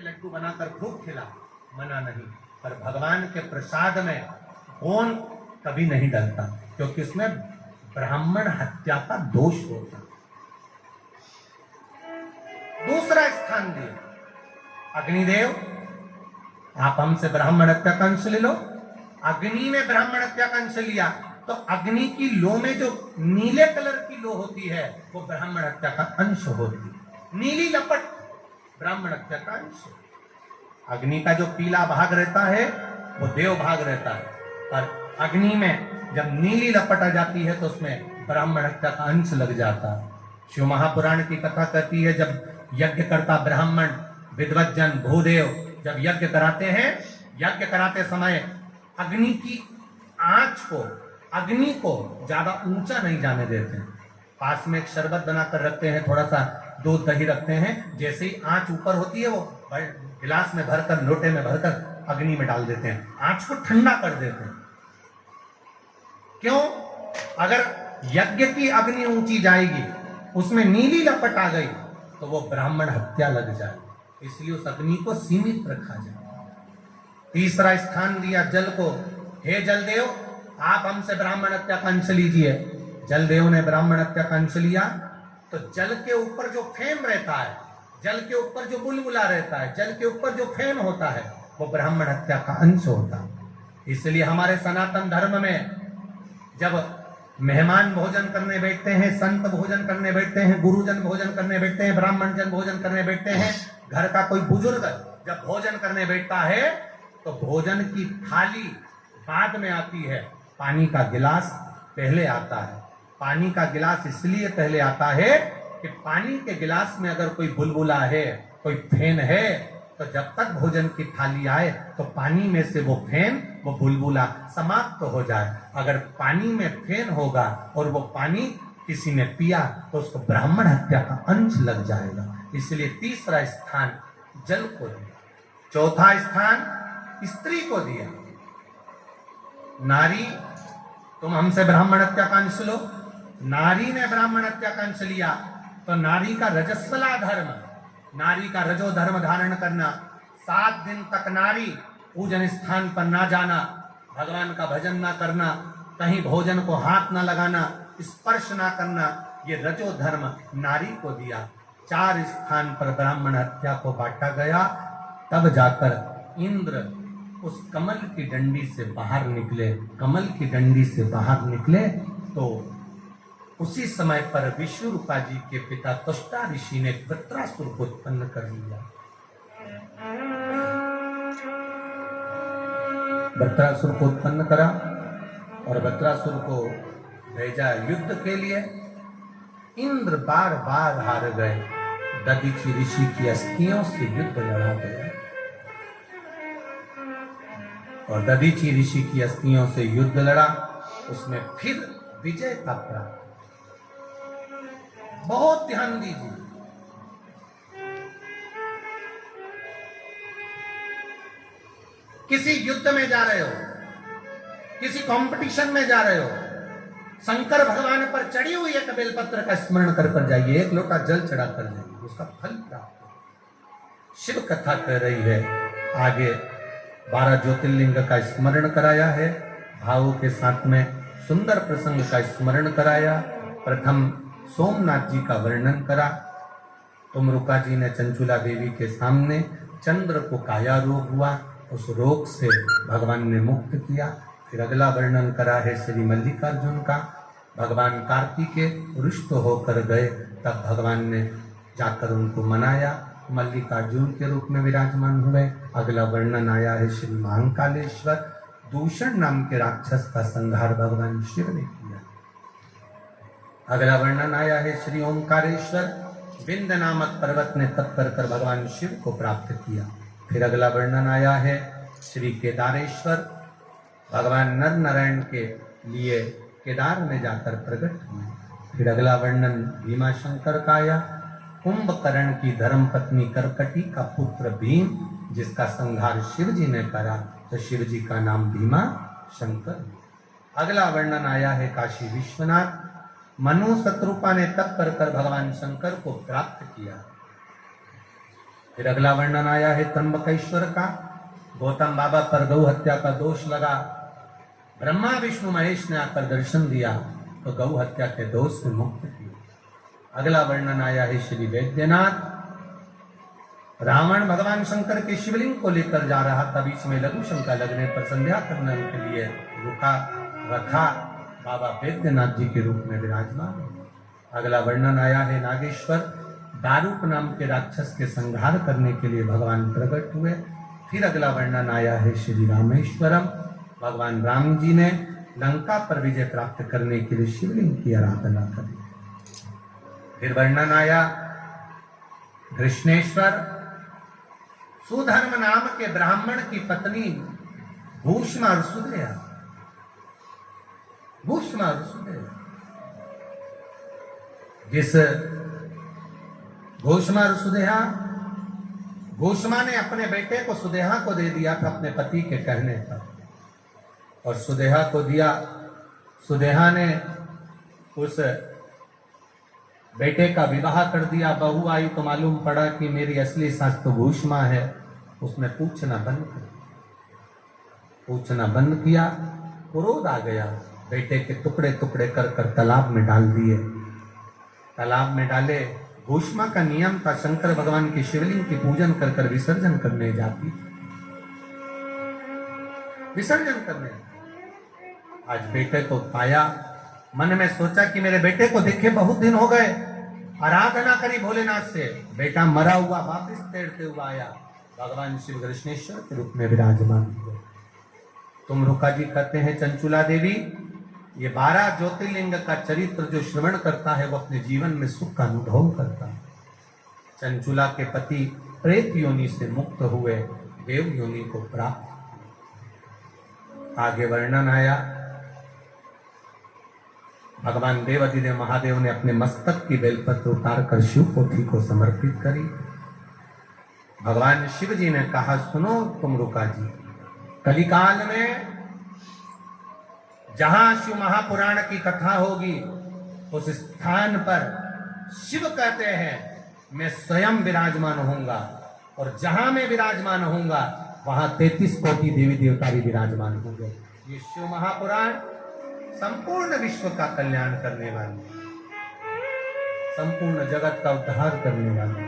के लड्डू बनाकर खूब खिला, मना नहीं, पर भगवान के प्रसाद में कौन कभी नहीं डलता, क्योंकि इसमें ब्राह्मण हत्या का दोष होता। दूसरा स्थान दिया अग्निदेव, आप हमसे ब्राह्मण हत्या का अंश ले लो। अग्नि ने ब्राह्मण हत्या का अंश लिया, तो अग्नि की लो में जो नीले कलर की लो होती है वो ब्राह्मण हत्या का अंश होती है। नीली लपट ब्राह्मण हत्या का अंश। अग्नि का जो पीला भाग रहता है वो देव भाग रहता है, पर अग्नि में जब नीली लपट आ जाती है तो उसमें ब्राह्मण हत्या का अंश लग जाता है। शिव महापुराण की कथा कहती है, जब यज्ञ करता ब्राह्मण विद्वज्जन भूदेव जब यज्ञ कराते हैं, यज्ञ कराते समय अग्नि की आंच को, अग्नि को ज्यादा ऊंचा नहीं जाने देते हैं। पास में एक शरबत बनाकर रखते हैं, थोड़ा सा दूध दही रखते हैं, जैसे ही आंच ऊपर होती है वो गिलास में भरकर, लोटे में भरकर अग्नि में डाल देते हैं, आंच को ठंडा कर देते हैं। क्यों? अगर यज्ञ की अग्नि ऊंची जाएगी, उसमें नीली लपट आ गई तो वो ब्राह्मण हत्या लग जाए, इसलिए उस अग्नि को सीमित रखा जाए। तीसरा स्थान दिया जल को, हे जलदेव आप हमसे ब्राह्मण हत्या का अंश लीजिए। जलदेव ने ब्राह्मण हत्या का अंश लिया, तो जल के ऊपर जो फेम रहता है, जल के ऊपर जो बुलबुला रहता है, जल के ऊपर जो फेम होता है वो ब्राह्मण हत्या का अंश होता है। इसलिए हमारे सनातन धर्म में जब मेहमान भोजन करने बैठते हैं, संत भोजन करने बैठते हैं, गुरुजन भोजन करने बैठते हैं, ब्राह्मण जन भोजन करने बैठते हैं, घर का कोई बुजुर्ग जब भोजन करने बैठता है तो भोजन की थाली बाद में आती है, पानी का गिलास पहले आता है। पानी का गिलास इसलिए पहले आता है कि पानी के गिलास में अगर कोई बुलबुला है, कोई फेन है, तो जब तक भोजन की थाली आए तो पानी में से वो फेन, वो बुलबुला समाप्त तो हो जाए। अगर पानी में फेन होगा और वो पानी किसी ने पिया तो उसको ब्राह्मण हत्या का अंश लग जाएगा। इसलिए तीसरा स्थान जल को दिया। चौथा स्थान स्त्री को दिया। नारी, तुम हमसे ब्राह्मण हत्या का अंश लो। नारी ने ब्राह्मण हत्या का अंश लिया तो नारी का रजस्वला धर्म, नारी का रजो धर्म धारण करना, 7 दिन तक नारी पूजन स्थान पर ना जाना, भगवान का भजन ना करना, कहीं भोजन को हाथ ना लगाना, स्पर्श ना करना, ये रजो धर्म नारी को दिया। 4 स्थान पर ब्राह्मण हत्या को बांटा गया। तब जाकर इंद्र उस कमल की डंडी से बाहर निकले। कमल की डंडी से बाहर निकले तो उसी समय पर विश्वरूपा जी के पिता त्वष्टा ऋषि ने वृत्रासुर को उत्पन्न कर लिया। वृत्रासुर को उत्पन्न करा और वृत्रासुर को भेजा युद्ध के लिए। इंद्र बार बार हार गए। दधीचि ऋषि की अस्थियों से युद्ध लड़ा गया और दधीचि ऋषि की अस्थियों से युद्ध लड़ा, उसमें फिर विजय का प्राप्त। बहुत ध्यान दीजिए, किसी युद्ध में जा रहे हो, किसी कंपटीशन में जा रहे हो, शंकर भगवान पर चढ़ी हुई एक बेलपत्र का स्मरण कर जाइए, एक लोटा जल चढ़ा कर जाइए, उसका फल प्राप्त हो। शिव कथा कह रही है, आगे 12 ज्योतिर्लिंग का स्मरण कराया है, भावों के साथ में सुंदर प्रसंग का स्मरण कराया। प्रथम सोमनाथ जी का वर्णन करा। तुमरुका जी ने चंचुला देवी के सामने चंद्र को काया रोग हुआ, उस रोग से भगवान ने मुक्त किया। फिर अगला वर्णन करा है श्री मल्लिकार्जुन का। भगवान कार्तिकेय रुष्ट होकर गए, तब भगवान ने जाकर उनको मनाया, मल्लिकार्जुन के रूप में विराजमान हुए। अगला वर्णन आया है श्री महाकालेश्वर, दूषण नाम के राक्षस का संहार भगवान शिव ने किया। अगला वर्णन आया है श्री ओंकारेश्वर, विंध्य नामक पर्वत ने तप कर भगवान शिव को प्राप्त किया। फिर अगला वर्णन आया है श्री केदारेश्वर, भगवान नर नारायण के लिए केदार में जाकर प्रकट हुए। फिर अगला वर्णन भीमाशंकर का आया, कुंभकर्ण की धर्म पत्नी करकटी का पुत्र भीम, जिसका संहार शिव जी ने करा, तो शिव जी का नाम भीमा शंकर। अगला वर्णन आया है काशी विश्वनाथ, मनु शत्रुपा ने तप कर भगवान शंकर को प्राप्त किया। फिर अगला वर्णन आया है त्र्यंबकेश्वर का। गौतम बाबा पर गौ हत्या का दोष लगा, ब्रह्मा विष्णु महेश ने आकर दर्शन दिया तो गौ हत्या के दोष से मुक्त किया। अगला वर्णन आया है श्री वैद्यनाथ। रावण भगवान शंकर के शिवलिंग को लेकर जा रहा था, बीच में लघु शंका लगने पर संध्या करने के लिए रखा बाबा वैद्यनाथ जी के रूप में विराजमान है। अगला वर्णन आया है नागेश्वर। दारूक नाम के राक्षस के संहार करने के लिए भगवान प्रकट हुए। फिर अगला वर्णन आया है श्री रामेश्वरम। भगवान राम जी ने लंका पर विजय प्राप्त करने के लिए शिवलिंग की आराधना करी। फिर वर्णन आया कृष्णेश्वर। सुधर्म नाम के ब्राह्मण की पत्नी भूष्मा ऋषुदेया, जिस भूष्मा ने अपने बेटे को सुदेहा को दे दिया था अपने पति के कहने पर, और सुदेहा को दिया। सुदेहा ने उस बेटे का विवाह कर दिया। बहू आई तो मालूम पड़ा कि मेरी असली सास तो भूष्मा है। उसने पूछना बंद किया। क्रोध आ गया, बेटे के टुकड़े टुकड़े कर कर तालाब में डाल दिए। तालाब में डाले। भूष्मा का नियम था शंकर भगवान के शिवलिंग की पूजन कर कर विसर्जन करने जाती। विसर्जन करने आज बेटे को पाया, मन में सोचा कि मेरे बेटे को देखे बहुत दिन हो गए, आराधना करी भोलेनाथ से। बेटा मरा हुआ वापिस तैरते हुआ आया, भगवान शिव कृष्णेश्वर के रूप में विराजमान हुए। तुम रुका जी कहते हैं चंचुला देवी, ये 12 ज्योतिर्लिंग का चरित्र जो श्रवण करता है वो अपने जीवन में सुख का अनुभव करता है। चंचुला के पति प्रेत योनि से मुक्त हुए, देव योनि को प्राप्त। आगे वर्णन आया, भगवान देवाधिदेव महादेव ने अपने मस्तक की बेलपत्र उतार कर शिव पोथी को समर्पित करी। भगवान शिव जी ने कहा, सुनो तुम रुका जी, कलिकाल में जहां शिव महापुराण की कथा होगी उस स्थान पर शिव कहते हैं मैं स्वयं विराजमान होऊंगा, और जहां मैं विराजमान होऊंगा वहां 33 कोटि देवी देवता भी विराजमान होंगे। ये शिव महापुराण संपूर्ण विश्व का कल्याण करने वाली, संपूर्ण जगत का उद्धार करने वाली